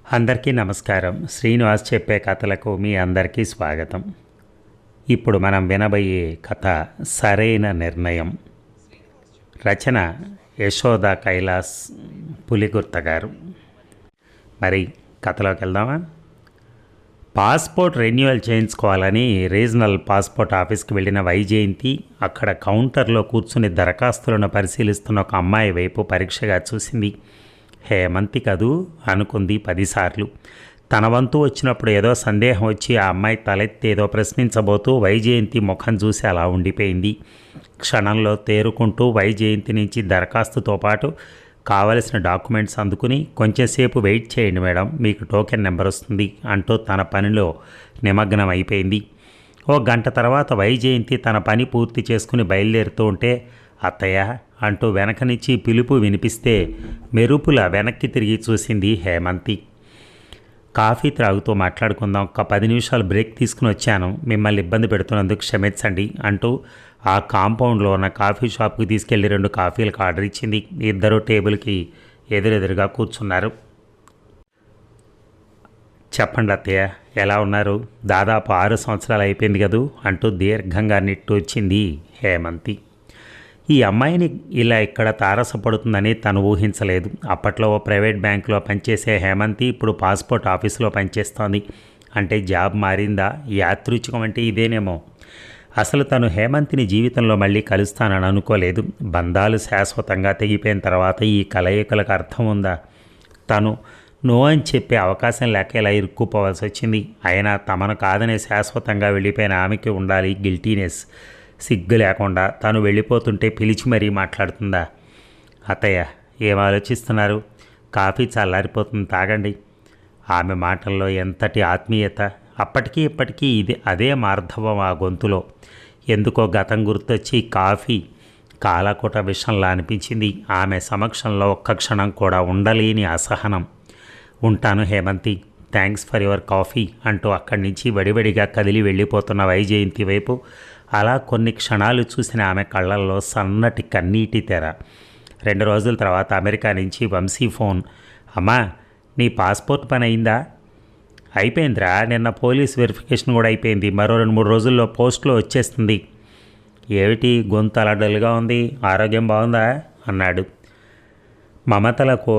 అందరికీ నమస్కారం. శ్రీనివాస్ చెప్పే కథలకు మీ అందరికీ స్వాగతం. ఇప్పుడు మనం వినబోయే కథ సరైన నిర్ణయం. రచన యశోద కైలాస్ పులిగుర్త గారు. మరి కథలోకి వెళ్దామా? పాస్పోర్ట్ రెన్యువల్ చేయించుకోవాలని రీజనల్ పాస్పోర్ట్ ఆఫీస్కి వెళ్ళిన వైజయంతి అక్కడ కౌంటర్లో కూర్చుని దరఖాస్తులను పరిశీలిస్తున్న ఒక అమ్మాయి వైపు పరీక్షగా చూసింది. హేమంతి కదూ అనుకుంది 10 సార్లు. తన వంతు వచ్చినప్పుడు ఏదో సందేహం వచ్చి ఆ అమ్మాయి తలెత్తి ఏదో ప్రశ్నించబోతూ వైజయంతి ముఖం చూసి అలా ఉండిపోయింది. క్షణంలో తేరుకుంటూ వైజయంతి నుంచి దరఖాస్తుతో పాటు కావలసిన డాక్యుమెంట్స్ అందుకుని, కొంచెంసేపు వెయిట్ చేయండి మేడం, మీకు టోకెన్ నెంబర్ వస్తుంది అంటూ తన పనిలో నిమగ్నం అయిపోయింది. ఓ గంట తర్వాత వైజయంతి తన పని పూర్తి చేసుకుని బయలుదేరుతూ ఉంటే, అత్తయ్య అంటూ వెనక నుంచి పిలుపు వినిపిస్తే మెరుపుల వెనక్కి తిరిగి చూసింది హేమంతి. కాఫీ త్రాగుతూ మాట్లాడుకుందాం, ఒక 10 నిమిషాలు బ్రేక్ తీసుకుని వచ్చాను, మిమ్మల్ని ఇబ్బంది పెడుతున్నందుకు క్షమించండి అంటూ ఆ కాంపౌండ్లో ఉన్న కాఫీ షాప్కి తీసుకెళ్లి 2 కాఫీలకు ఆర్డర్ ఇచ్చింది. ఇద్దరు టేబుల్కి ఎదురెదురుగా కూర్చున్నారు. చెప్పండి అత్తయ్య, ఎలా ఉన్నారు? దాదాపు 6 సంవత్సరాలు అయిపోయింది కదూ అంటూ దీర్ఘంగా నిట్టూర్చింది హేమంతి. ఈ అమ్మాయిని ఇలా ఇక్కడ తారసపడుతుందని తను ఊహించలేదు. అప్పట్లో ఓ ప్రైవేట్ బ్యాంకులో పనిచేసే హేమంతి ఇప్పుడు పాస్పోర్ట్ ఆఫీసులో పనిచేస్తోంది. అంటే జాబ్ మారిందా? యాదృచ్ఛికం అంటే ఇదేనేమో. అసలు తను హేమంతిని జీవితంలో మళ్ళీ కలుస్తానని అనుకోలేదు. బంధాలు శాశ్వతంగా తెగిపోయిన తర్వాత ఈ కలయికలకు అర్థం ఉందా? తను నో అని చెప్పే అవకాశం లేక ఇలా ఇరుక్కుపోవాల్సి వచ్చింది. అయినా తమను కాదనే శాశ్వతంగా వెళ్ళిపోయిన ఆమెకి ఉండాలి గిల్టీనెస్. సిగ్గు లేకుండా తను వెళ్ళిపోతుంటే పిలిచి మరీ మాట్లాడుతుందా? అత్తయ్య, ఏం ఆలోచిస్తున్నారు? కాఫీ చల్లారిపోతుంది, తాగండి. ఆమె మాటల్లో ఎంతటి ఆత్మీయత! అప్పటికీ ఇప్పటికీ అదే మార్ధవం ఆ గొంతులో. ఎందుకో గతం గుర్తొచ్చి కాఫీ కాలకూట విషంలా అనిపించింది. ఆమె సమక్షంలో ఒక్క క్షణం కూడా ఉండలేని అసహనం. ఉంటాను Hemanthi, thanks for your coffee అంటూ అక్కడి నుంచి వడివడిగా కదిలి వెళ్ళిపోతున్న వైజయంతి వైపు అలా కొన్ని క్షణాలు చూసిన ఆమె కళ్ళల్లో సన్నటి కన్నీటి తెర. 2 రోజుల తర్వాత అమెరికా నుంచి వంశీ ఫోన్. అమ్మా, నీ పాస్పోర్ట్ పని అయిందా? అయిపోయిందిరా, నిన్న పోలీస్ వెరిఫికేషన్ కూడా అయిపోయింది, మరో 2-3 రోజుల్లో పోస్ట్లో వచ్చేస్తుంది. ఏమిటి గొంతు అలా డల్గా ఉంది, ఆరోగ్యం బాగుందా అన్నాడు. మమతలకు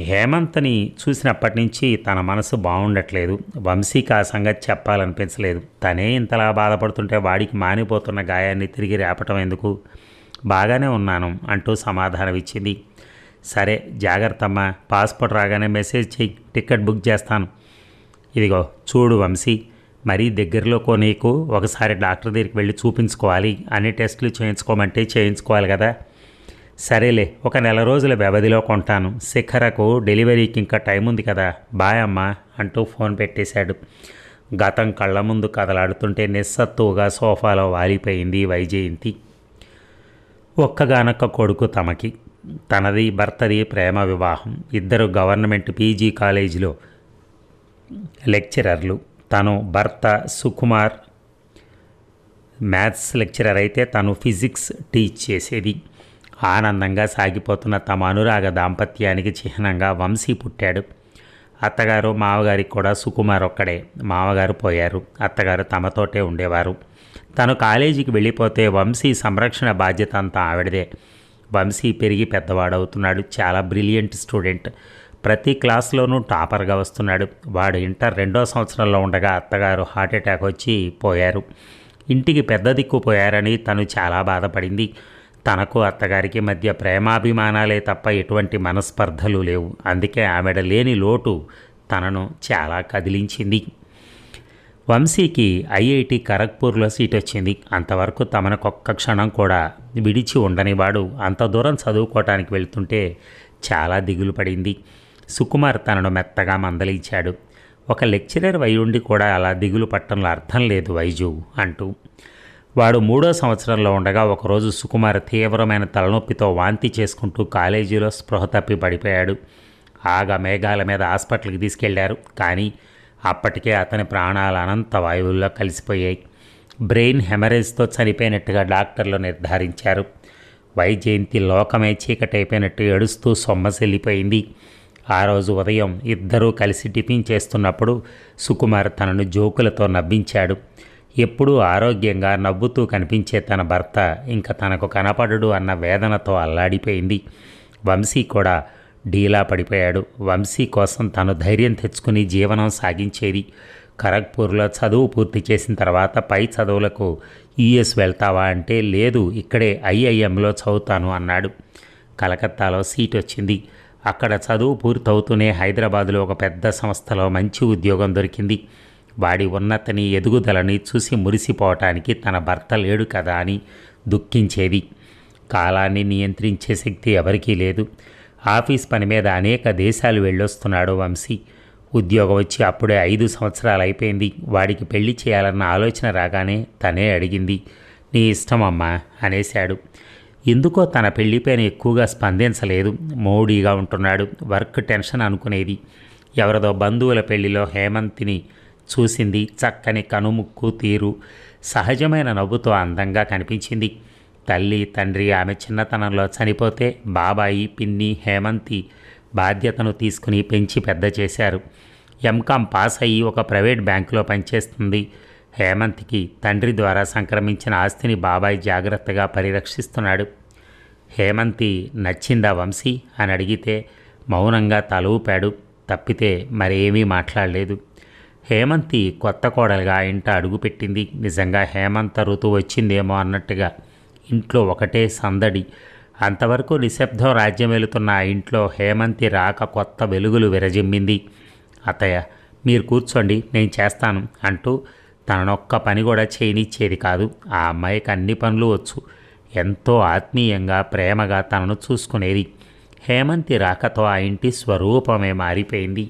హేమంత్ని చూసినప్పటి నుంచి తన మనసు బాగుండట్లేదు. వంశీకి ఆ సంగతి చెప్పాలనిపించలేదు. తనే ఇంతలా బాధపడుతుంటే వాడికి మానిపోతున్న గాయాన్ని తిరిగి రేపటం ఎందుకు? బాగానే ఉన్నాను అంటూ సమాధానం ఇచ్చింది. సరే జాగ్రత్తమ్మా, పాస్పోర్ట్ రాగానే మెసేజ్ చెయ్యి, టికెట్ బుక్ చేస్తాను. ఇదిగో చూడు వంశీ, మరీ దగ్గరలోకో నీకు ఒకసారి డాక్టర్ దగ్గరికి వెళ్ళి చూపించుకోవాలి. అన్ని టెస్టులు చేయించుకోమంటే చేయించుకోవాలి కదా. సరేలే, ఒక 1 నెల రోజుల వ్యవధిలో కొంటాను. శిఖరకు డెలివరీకి ఇంకా టైం ఉంది కదా, బాయ్ అమ్మా అంటూ ఫోన్ పెట్టేశాడు. గతం కళ్ళ ముందు కదలాడుతుంటే నిస్సత్తువుగా సోఫాలో వాలిపోయింది వైజయంతి. ఒక్కగానొక్క కొడుకు తమకి. తనది భర్తది ప్రేమ వివాహం. ఇద్దరు గవర్నమెంట్ పీజీ కాలేజీలో లెక్చరర్లు. తను భర్త సుకుమార్ మ్యాథ్స్ లెక్చరర్ అయితే తను ఫిజిక్స్ టీచ్ చేసేది. ఆనందంగా సాగిపోతున్న తమ అనురాగ దాంపత్యానికి చిహ్నంగా వంశీ పుట్టాడు. అత్తగారు మామగారికి కూడా సుకుమార్ ఒక్కడే. మామగారు పోయారు, అత్తగారు తమతోటే ఉండేవారు. తను కాలేజీకి వెళ్ళిపోతే వంశీ సంరక్షణ బాధ్యత అంతా ఆవిడదే. వంశీ పెరిగి పెద్దవాడవుతున్నాడు. చాలా బ్రిలియంట్ స్టూడెంట్. ప్రతి క్లాస్లోనూ టాపర్గా వస్తున్నాడు. వాడు ఇంటర్ 2వ సంవత్సరంలో ఉండగా అత్తగారు హార్ట్అటాక్ వచ్చి పోయారు. ఇంటికి పెద్ద దిక్కు పోయారని తను చాలా బాధపడింది. తనకు అత్తగారికి మధ్య ప్రేమాభిమానాలే తప్ప ఎటువంటి మనస్పర్ధలు లేవు. అందుకే ఆమెడ లేని లోటు తనను చాలా కదిలించింది. వంశీకి ఐఐటి ఖరగ్పూర్లో సీట్ వచ్చింది. అంతవరకు తమనకొక్క క్షణం కూడా విడిచి ఉండనివాడు అంత దూరం చదువుకోవటానికి వెళ్తుంటే చాలా దిగులు పడింది. సుకుమార్ తనను మెత్తగా మందలించాడు. ఒక లెక్చరర్ అయి ఉండి కూడా అలా దిగులు పట్టడంలో అర్థం లేదు వైజు అంటూ. వాడు 3వ సంవత్సరంలో ఉండగా ఒకరోజు సుకుమార్ తీవ్రమైన తలనొప్పితో వాంతి చేసుకుంటూ కాలేజీలో స్పృహ తప్పి పడిపోయాడు. ఆగా మేఘాల మీద హాస్పిటల్కి తీసుకెళ్లారు. కానీ అప్పటికే అతని ప్రాణాలు అనంత వాయువుల్లో కలిసిపోయాయి. బ్రెయిన్ హెమరేజ్తో చనిపోయినట్టుగా డాక్టర్లు నిర్ధారించారు. వైజయంతి లోకమే చీకటైపోయినట్టు ఏడుస్తూ సొమ్మసిల్లిపోయింది. ఆ రోజు ఉదయం ఇద్దరూ కలిసి టిఫిన్ చేస్తున్నప్పుడు సుకుమార్ తనను జోకులతో నవ్వించాడు. ఎప్పుడూ ఆరోగ్యంగా నవ్వుతూ కనిపించే తన భర్త ఇంకా తనకు కనపడడు అన్న వేదనతో అల్లాడిపోయింది. వంశీ కూడా డీలా పడిపోయాడు. వంశీ కోసం తను ధైర్యం తెచ్చుకుని జీవనం సాగించేది. ఖరగ్పూర్లో చదువు పూర్తి చేసిన తర్వాత పై చదువులకు యుఎస్ వెళ్తావా అంటే లేదు, ఇక్కడే ఐఐఎంలో చదువుతాను అన్నాడు. కలకత్తాలో సీట్ వచ్చింది. అక్కడ చదువు పూర్తవుతూనే హైదరాబాదులో ఒక పెద్ద సంస్థలో మంచి ఉద్యోగం దొరికింది. వాడి ఉన్నతని ఎదుగుదలని చూసి మురిసిపోవటానికి తన భర్త లేడు కదా అని దుఃఖించేది. కాలాన్ని నియంత్రించే శక్తి ఎవరికీ లేదు. ఆఫీస్ పని మీద అనేక దేశాలు వెళ్ళొస్తున్నాడు వంశీ. ఉద్యోగం వచ్చి అప్పుడే 5 సంవత్సరాలు అయిపోయింది. వాడికి పెళ్లి చేయాలన్న ఆలోచన రాగానే తనే అడిగింది. నీ ఇష్టమమ్మా అనేశాడు. ఎందుకో తన పెళ్లిపైన ఎక్కువగా స్పందించలేదు. మౌడీగా ఉంటున్నాడు. వర్క్ టెన్షన్ అనుకునేది. ఎవరిదో బంధువుల పెళ్లిలో హేమంతిని చూసింది. చక్కని కనుముక్కు తీరు, సహజమైన నవ్వుతో అందంగా కనిపించింది. తల్లి తండ్రి ఆమె చిన్నతనంలో చనిపోతే బాబాయి పిన్ని హేమంతి బాధ్యతను తీసుకుని పెంచి పెద్ద చేశారు. ఎంకామ్ పాస్ అయ్యి ఒక ప్రైవేట్ బ్యాంకులో పనిచేస్తుంది. హేమంత్కి తండ్రి ద్వారా సంక్రమించిన ఆస్తిని బాబాయ్ జాగ్రత్తగా పరిరక్షిస్తున్నాడు. హేమంతి నచ్చిందా వంశీ అని అడిగితే మౌనంగా తల ఊపాడు. తప్పితే మరేమీ మాట్లాడలేదు. హేమంతి కొత్త కోడలుగా ఇంట అడుగుపెట్టింది. నిజంగా హేమంత ఋతువు వచ్చిందేమో అన్నట్టుగా ఇంట్లో ఒకటే సందడి. అంతవరకు నిశ్శబ్దం రాజ్యం వెళుతున్న ఆ ఇంట్లో హేమంతి రాక కొత్త వెలుగులు విరజిమ్మింది. అత్తయ్య మీరు కూర్చోండి నేను చేస్తాను అంటూ తననొక్క పని కూడా చేయనిచ్చేది కాదు. ఆ అమ్మాయికి అన్ని పనులు వచ్చు. ఎంతో ఆత్మీయంగా ప్రేమగా తనను చూసుకునేది. హేమంతి రాకతో ఆ ఇంటి స్వరూపమే మారిపోయింది.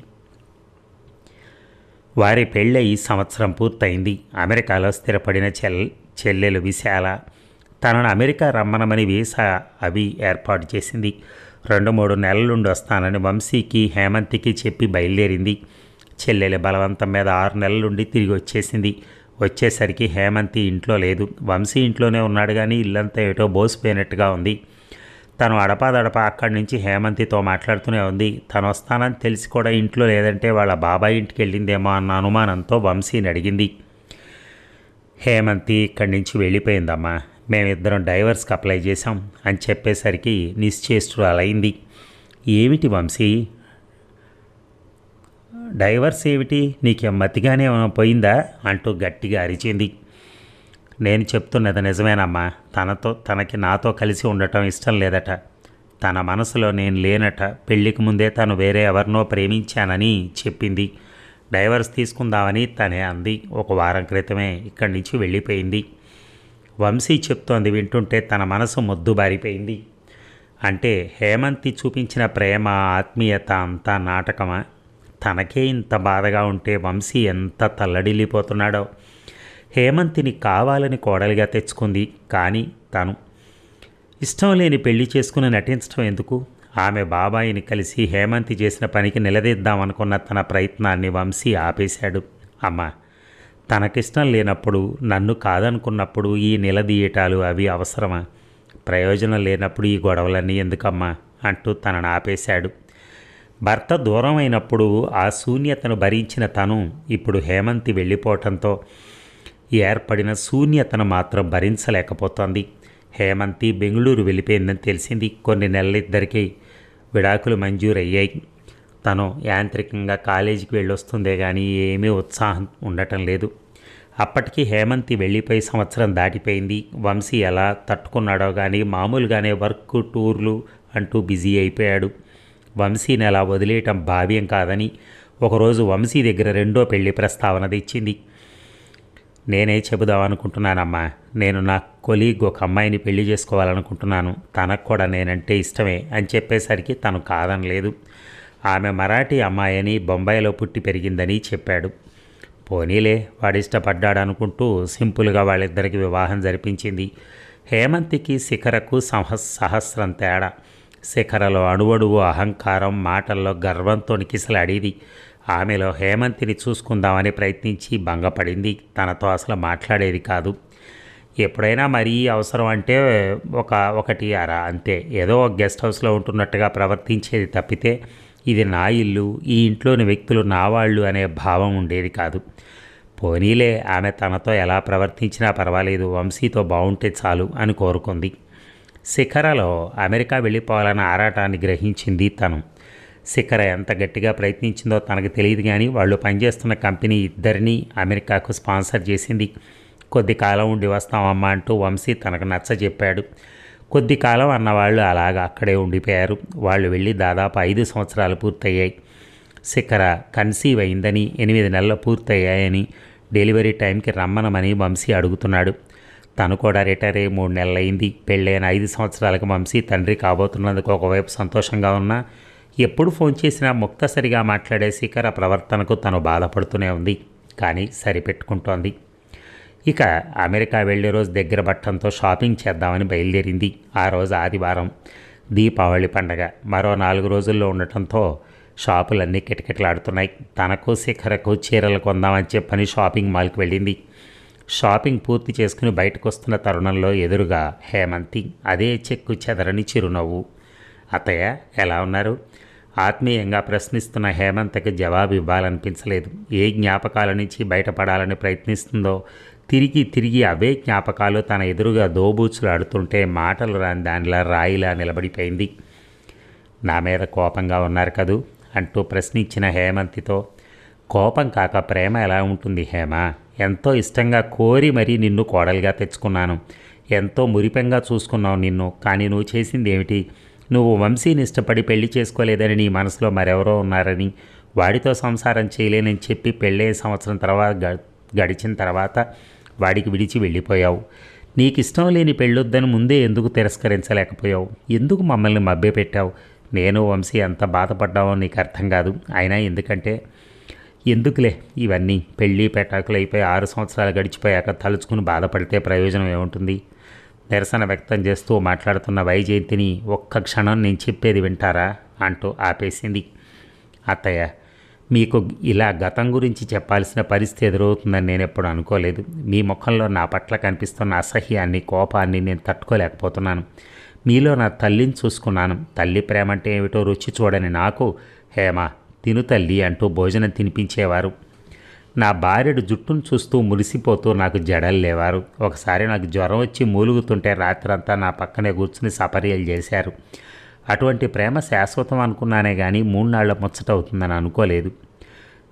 వారి పెళ్ళయి సంవత్సరం పూర్తయింది. అమెరికాలో స్థిరపడిన చెల్లెలు విశాల తనను అమెరికా రమ్మనమని వీసా అవి ఏర్పాటు చేసింది. 2-3 నెలలుండి వస్తానని వంశీకి హేమంతికి చెప్పి బయలుదేరింది. చెల్లెలి బలవంతం మీద 6 నెలలుండి తిరిగి వచ్చేసింది. వచ్చేసరికి హేమంతి ఇంట్లో లేదు. వంశీ ఇంట్లోనే ఉన్నాడు కానీ ఇల్లంతా ఏటో బోసిపోయినట్టుగా ఉంది. తను అడపాదడపా అక్కడి నుంచి హేమంతితో మాట్లాడుతూనే ఉంది. తను వస్తానని తెలిసి కూడా ఇంట్లో లేదంటే వాళ్ళ బాబాయ్ ఇంటికి వెళ్ళిందేమో అన్న అనుమానంతో వంశీని అడిగింది. హేమంతి ఇక్కడి నుంచి వెళ్ళిపోయిందమ్మా, మేమిద్దరం డైవర్స్కి అప్లై చేశాం అని చెప్పేసరికి నిశ్చేష్టురాలైంది. ఏమిటి వంశీ, డైవర్స్ ఏమిటి, నీకేం మతిగానే పోయిందా అంటూ గట్టిగా అరిచింది. నేను చెప్తున్నది నిజమేనమ్మా. తనకి నాతో కలిసి ఉండటం ఇష్టం లేదట. తన మనసులో నేను లేనట. పెళ్లికి ముందే తను వేరే ఎవరినో ప్రేమించానని చెప్పింది. డైవర్స్ తీసుకుందామని తనే అంది. 1 వారం క్రితమే ఇక్కడి నుంచి వెళ్ళిపోయింది. వంశీ చెప్తోంది వింటుంటే తన మనసు మొద్దుబారిపోయింది. అంటే హేమంతి చూపించిన ప్రేమ ఆత్మీయత అంతా నాటకమా? తనకే ఇంత బాధగా ఉంటే వంశీ ఎంత తల్లడిల్లిపోతున్నాడో. హేమంతిని కావాలని కోడలిగా తెచ్చుకుంది. కానీ తను ఇష్టం లేని పెళ్లి చేసుకుని నటించడం ఎందుకు? ఆమె బాబాయిని కలిసి హేమంతి చేసిన పనికి నిలదీద్దామనుకున్న తన ప్రయత్నాన్ని వంశీ ఆపేశాడు. అమ్మా, తనకిష్టం లేనప్పుడు, నన్ను కాదనుకున్నప్పుడు ఈ నిలదీయటాలు అవి అవసరమా? ప్రయోజనం లేనప్పుడు ఈ గొడవలన్నీ ఎందుకమ్మా అంటూ తనను ఆపేశాడు. భర్త దూరం అయినప్పుడు ఆ శూన్యతను భరించిన తను ఇప్పుడు హేమంతి వెళ్ళిపోవటంతో ఏర్పడిన శూన్యతను మాత్రం భరించలేకపోతోంది. హేమంతి బెంగళూరు వెళ్ళిపోయిందని తెలిసింది. కొన్ని నెలలిద్దరికీ విడాకులు మంజూరయ్యాయి. తను యాంత్రికంగా కాలేజీకి వెళ్ళొస్తుందే కానీ ఏమీ ఉత్సాహం ఉండటం లేదు. అప్పటికి హేమంతి వెళ్ళిపోయి సంవత్సరం దాటిపోయింది. వంశీ ఎలా తట్టుకున్నాడో కానీ మామూలుగానే వర్క్ టూర్లు అంటూ బిజీ అయిపోయాడు. వంశీని అలా వదిలేయటం భావ్యం కాదని ఒకరోజు వంశీ దగ్గర 2వ పెళ్లి ప్రస్తావన తెచ్చింది. నేనే చెబుదామనుకుంటున్నానమ్మా, నేను నా కొలీగ్ ఒక అమ్మాయిని పెళ్లి చేసుకోవాలనుకుంటున్నాను. తనకు కూడా నేనంటే ఇష్టమే అని చెప్పేసరికి తను కాదనలేదు. ఆమె మరాఠీ అమ్మాయిని, బొంబాయిలో పుట్టి పెరిగిందని చెప్పాడు. పోనీలే వాడిష్టపడ్డాడు అనుకుంటూ సింపుల్గా వాళ్ళిద్దరికి వివాహం జరిపించింది. హేమంతికి శిఖరకు సహస్రం తేడా. శిఖరలో అణువడువు అహంకారం, మాటల్లో గర్వంతో నికిసలాడేది. ఆమెలో హేమంతిని చూసుకుందామని ప్రయత్నించి భంగపడింది. తనతో అసలు మాట్లాడేది కాదు. ఎప్పుడైనా మరీ అవసరం అంటే ఒకటి అరా అంతే. ఏదో గెస్ట్ హౌస్లో ఉంటున్నట్టుగా ప్రవర్తించేది తప్పితే ఇది నా ఇల్లు, ఈ ఇంట్లోని వ్యక్తులు నా వాళ్ళు అనే భావం ఉండేది కాదు. పోనీలే, ఆమె తనతో ఎలా ప్రవర్తించినా పర్వాలేదు, వంశీతో బాగుంటే చాలు అని కోరుకుంది. శిఖరలో అమెరికా వెళ్ళిపోవాలన్న ఆరాటాన్ని గ్రహించింది తను. శిఖర ఎంత గట్టిగా ప్రయత్నించిందో తనకు తెలియదు, కానీ వాళ్ళు పనిచేస్తున్న కంపెనీ ఇద్దరినీ అమెరికాకు స్పాన్సర్ చేసింది. కొద్ది కాలం ఉండి వస్తామమ్మా అంటూ వంశీ తనకు నచ్చ చెప్పాడు. కొద్ది కాలం అన్నవాళ్ళు అలాగా అక్కడే ఉండిపోయారు. వాళ్ళు వెళ్ళి దాదాపు 5 సంవత్సరాలు పూర్తయ్యాయి. శిఖర కన్సీవ్ అయిందని, 8 నెలలు పూర్తయ్యాయని, డెలివరీ టైంకి రమ్మనమని వంశీ అడుగుతున్నాడు. తను కూడా రిటైర్ అయ్యి 3 నెలలైంది. పెళ్ళైన 5 సంవత్సరాలకు వంశీ తండ్రి కాబోతున్నందుకు ఒకవైపు సంతోషంగా ఉన్నా, ఎప్పుడు ఫోన్ చేసినా ముక్తసరిగా మాట్లాడే శిఖర ప్రవర్తనకు తను బాధపడుతూనే ఉంది. కానీ సరిపెట్టుకుంటోంది. ఇక అమెరికా వెళ్ళే రోజు దగ్గర పట్టడంతో షాపింగ్ చేద్దామని బయలుదేరింది. ఆ రోజు ఆదివారం, దీపావళి పండగ మరో 4 రోజుల్లో ఉండటంతో షాపులన్నీ కిటకిటలాడుతున్నాయి. తనకు శిఖరకు చీరలు కొందామని చెప్పని షాపింగ్ మాల్కి వెళ్ళింది. షాపింగ్ పూర్తి చేసుకుని బయటకు వస్తున్న తరుణంలో ఎదురుగా హేమంతి, అదే చెక్కు చెదరని చిరునవ్వు. అత్తయ్య ఎలా ఉన్నారు? ఆత్మీయంగా ప్రశ్నిస్తున్న హేమంతకి జవాబు ఇవ్వాలనిపించలేదు. ఏ జ్ఞాపకాల నుంచి బయటపడాలని ప్రయత్నిస్తుందో తిరిగి తిరిగి అవే జ్ఞాపకాలు తన ఎదురుగా దోబూచులాడుతుంటే మాటలు రాని దానిలా రాయిలా నిలబడిపోయింది. నా మీద కోపంగా ఉన్నారు కదూ అంటూ ప్రశ్నించిన హేమంతితో, కోపం కాక ప్రేమ ఎలా ఉంటుంది హేమ? ఎంతో ఇష్టంగా కోరి మరీ నిన్ను కోడలుగా తెచ్చుకున్నాను. ఎంతో మురిపెంగా చూసుకున్నావు నిన్ను. కానీ నువ్వు చేసింది ఏమిటి? నువ్వు వంశీని ఇష్టపడి పెళ్లి చేసుకోలేదని నీ మనసులో మరెవరో ఉన్నారని, వాడితో సంసారం చేయలేనని చెప్పి పెళ్ళే సంవత్సరం తర్వాత గడిచిన తర్వాత వాడికి విడిచి వెళ్ళిపోయావు. నీకు ఇష్టం లేని పెళ్ళొద్దని ముందే ఎందుకు తిరస్కరించలేకపోయావు? ఎందుకు మమ్మల్ని మభ్యపెట్టావు? నేను వంశీ ఎంత బాధపడ్డావో నీకు అర్థం కాదు. అయినా ఎందుకులే ఇవన్నీ? పెళ్ళి పెటాకులు అయిపోయి 6 సంవత్సరాలు గడిచిపోయాక తలుచుకుని బాధపడితే ప్రయోజనం ఏముంటుంది? నిరసన వ్యక్తం చేస్తూ మాట్లాడుతున్న వైజయంతిని, ఒక్క క్షణం నేను చెప్పేది వింటారా అంటూ ఆపేసింది. అత్తయ్య, మీకు ఇలా గతం గురించి చెప్పాల్సిన పరిస్థితి ఎదురవుతుందని నేను ఎప్పుడు అనుకోలేదు. మీ ముఖంలో నా పట్ల కనిపిస్తున్న అసహ్యాన్ని, కోపాన్ని నేను తట్టుకోలేకపోతున్నాను. మీలో నా తల్లిని చూసుకున్నాను. తల్లి ప్రేమ అంటే ఏమిటో రుచి చూడని నాకు, హేమ తిను తల్లి అంటూ భోజనం తినిపించేవారు. నా భార్యడు జుట్టును చూస్తూ మురిసిపోతూ నాకు జడలు లేవారు. ఒకసారి నాకు జ్వరం వచ్చి మూలుగుతుంటే రాత్రంతా నా పక్కనే కూర్చుని సపర్యలు చేశారు. అటువంటి ప్రేమ శాశ్వతం అనుకున్నానే కానీ 3 నాళ్ల ముచ్చట అవుతుందని అనుకోలేదు.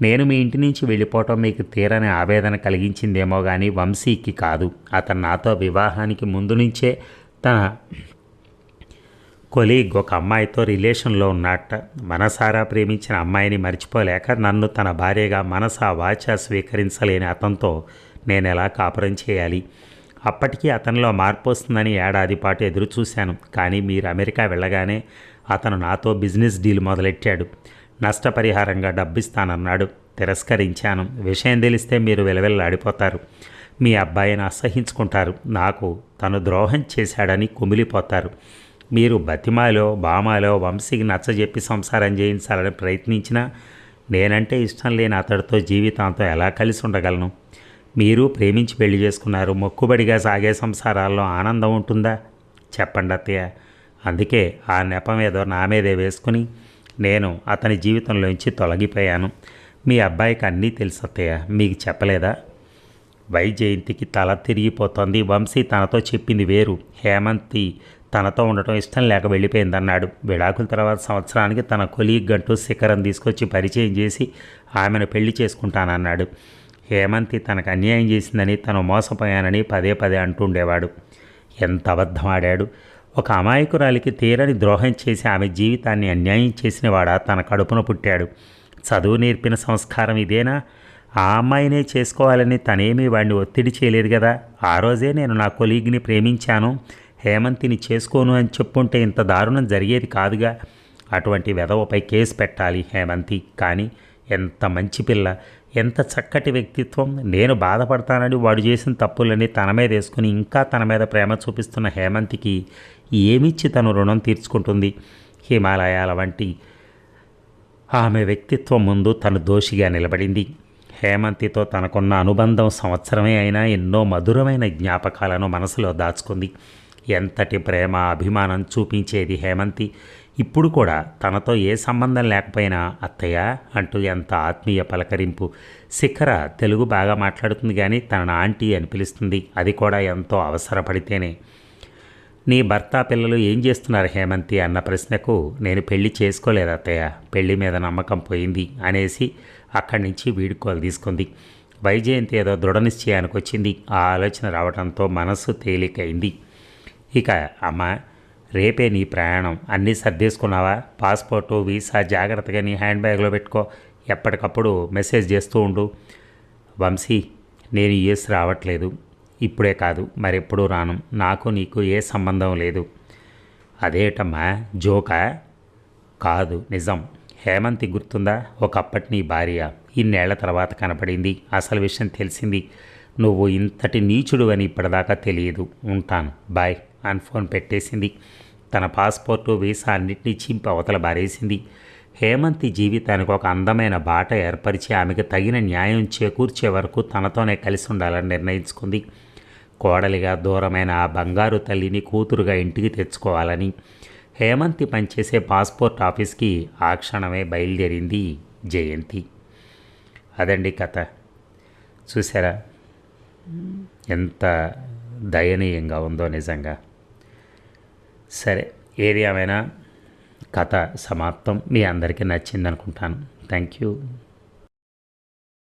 నేను మీ ఇంటి నుంచి వెళ్ళిపోవటం మీకు తీరని ఆవేదన కలిగించిందేమో కానీ వంశీకి కాదు. అతను నాతో వివాహానికి ముందు నుంచే తన కొలీగ్ ఒక అమ్మాయితో రిలేషన్లో ఉన్నట్ట. మనసారా ప్రేమించిన అమ్మాయిని మర్చిపోలేక నన్ను తన భార్యగా మనసా వాచా స్వీకరించలేని అతనితో నేను ఎలా కాపురం చేయాలి? అప్పటికీ అతనిలో మార్పు వస్తుందని ఏడాది పాటు ఎదురు చూశాను. కానీ మీరు అమెరికా వెళ్ళగానే అతను నాతో బిజినెస్ డీల్ మొదలెట్టాడు. నష్టపరిహారంగా డబ్బిస్తానన్నాడు. తిరస్కరించాను. విషయం తెలిస్తే మీరు విలవిల్లాడిపోతారు. మీ అబ్బాయిని అసహించుకుంటారు. నాకు తను ద్రోహం చేశాడని కుమిలిపోతారు. మీరు బతిమాలో బామాలో వంశీకి నచ్చజెప్పి సంసారం చేయించాలని ప్రయత్నించినా నేనంటే ఇష్టం లేని అతడితో జీవితాంతం ఎలా కలిసి ఉండగలను? మీరు ప్రేమించి పెళ్లి చేసుకున్నారు. మొక్కుబడిగా సాగే సంసారాల్లో ఆనందం ఉంటుందా? చెప్పండి అత్తయ్య. అందుకే ఆ నెపం ఏదో నా మీదే వేసుకుని నేను అతని జీవితంలోంచి తొలగిపోయాను. మీ అబ్బాయికి అన్నీ తెలుసు అత్తయ్య, మీకు చెప్పలేదా? వైజయంతికి తల తిరిగిపోతోంది. వంశీ తనతో చెప్పింది వేరు. హేమంతి తనతో ఉండటం ఇష్టం లేక వెళ్ళిపోయిందన్నాడు. విడాకుల తర్వాత సంవత్సరానికి తన కొలీగ్ గంటూ శిఖరం తీసుకొచ్చి పరిచయం చేసి ఆమెను పెళ్లి చేసుకుంటానన్నాడు. హేమంతి తనకు అన్యాయం చేసిందని, తను మోసపోయానని పదే పదే అంటుండేవాడు. ఎంత అబద్ధం ఆడాడు! ఒక అమాయకురాలికి తీరని ద్రోహం చేసి ఆమె జీవితాన్ని అన్యాయం చేసినవాడా తన కడుపున పుట్టాడు. చదువు నేర్పిన సంస్కారం ఇదేనా? ఆ అమ్మాయినే చేసుకోవాలని తనేమీ వాడిని ఒత్తిడి చేయలేదు కదా. ఆ రోజే నేను నా కొలీగ్ని ప్రేమించాను, హేమంతిని చేసుకోను అని చెప్పుంటే ఇంత దారుణం జరిగేది కాదుగా. అటువంటి వెధవపై కేసు పెట్టాలి హేమంతి. కానీ ఎంత మంచి పిల్ల, ఎంత చక్కటి వ్యక్తిత్వం. నేను బాధపడతానని వాడు చేసిన తప్పులని తన మీద వేసుకుని ఇంకా తన మీద ప్రేమ చూపిస్తున్న హేమంతికి ఏమిచ్చి తను రుణం తీర్చుకుంటుంది? హిమాలయాల వంటి ఆమె వ్యక్తిత్వం ముందు తను దోషిగా నిలబడింది. హేమంతితో తనకున్న అనుబంధం సంవత్సరమే అయినా ఎన్నో మధురమైన జ్ఞాపకాలను మనసులో దాచుకుంది. ఎంతటి ప్రేమ అభిమానం చూపించేది హేమంతి. ఇప్పుడు కూడా తనతో ఏ సంబంధం లేకపోయినా అత్తయ్య అంటూ ఎంత ఆత్మీయ పలకరింపు. శిఖర తెలుగు బాగా మాట్లాడుతుంది కానీ తన ఆంటీ అని పిలుస్తుంది, అది కూడా ఎంతో అవసరపడితేనే. నీ భర్త పిల్లలు ఏం చేస్తున్నారు హేమంతి అన్న ప్రశ్నకు నేను పెళ్లి చేసుకోలేదు అత్తయ్య, పెళ్లి మీద నమ్మకం పోయింది అనేసి అక్కడి నుంచి వీడుకోలు తీసుకుంది. వైజయంతి ఏదో దృఢ నిశ్చయానికి వచ్చింది. ఆ ఆలోచన రావడంతో మనస్సు తేలికైంది. ఇక అమ్మ, రేపే నీ ప్రయాణం, అన్నీ సర్దేసుకున్నావా? పాస్పోర్టు వీసా జాగ్రత్తగా నీ హ్యాండ్ బ్యాగ్లో పెట్టుకో, ఎప్పటికప్పుడు మెసేజ్ చేస్తూ ఉండు. వంశీ, నేను యూఎస్ రావట్లేదు, ఇప్పుడే కాదు మరెప్పుడూ రాను, నాకు నీకు ఏ సంబంధం లేదు. అదేటమ్మా, జోకా? కాదు, నిజం. హేమంతి గుర్తుందా? ఒకప్పటి నీ భార్య, ఇన్నేళ్ల తర్వాత కనపడింది, అసలు విషయం తెలిసింది. నువ్వు ఇంతటి నీచుడు అని ఇప్పటిదాకా తెలియదు. ఉంటాను, బాయ్ అని ఫోన్ పెట్టేసింది. తన పాస్పోర్టు వీసా అన్నింటినీ చింపి అవతల బారేసింది. హేమంతి జీవితానికి ఒక అందమైన బాట ఏర్పరిచి ఆమెకు తగిన న్యాయం చేకూర్చే వరకు తనతోనే కలిసి ఉండాలని నిర్ణయించుకుంది. కోడలిగా దూరమైన ఆ బంగారు తల్లిని కూతురుగా ఇంటికి తెచ్చుకోవాలని హేమంతి పనిచేసే పాస్పోర్ట్ ఆఫీస్కి ఆ క్షణమే బయలుదేరింది జయంతి. అదండి కథ. చూసారా ఎంత దయనీయంగా ఉందో నిజంగా. సరే, ఏది ఏమైనా కథ సమాప్తం. మీ అందరికీ నచ్చింది అనుకుంటాను. Thank you.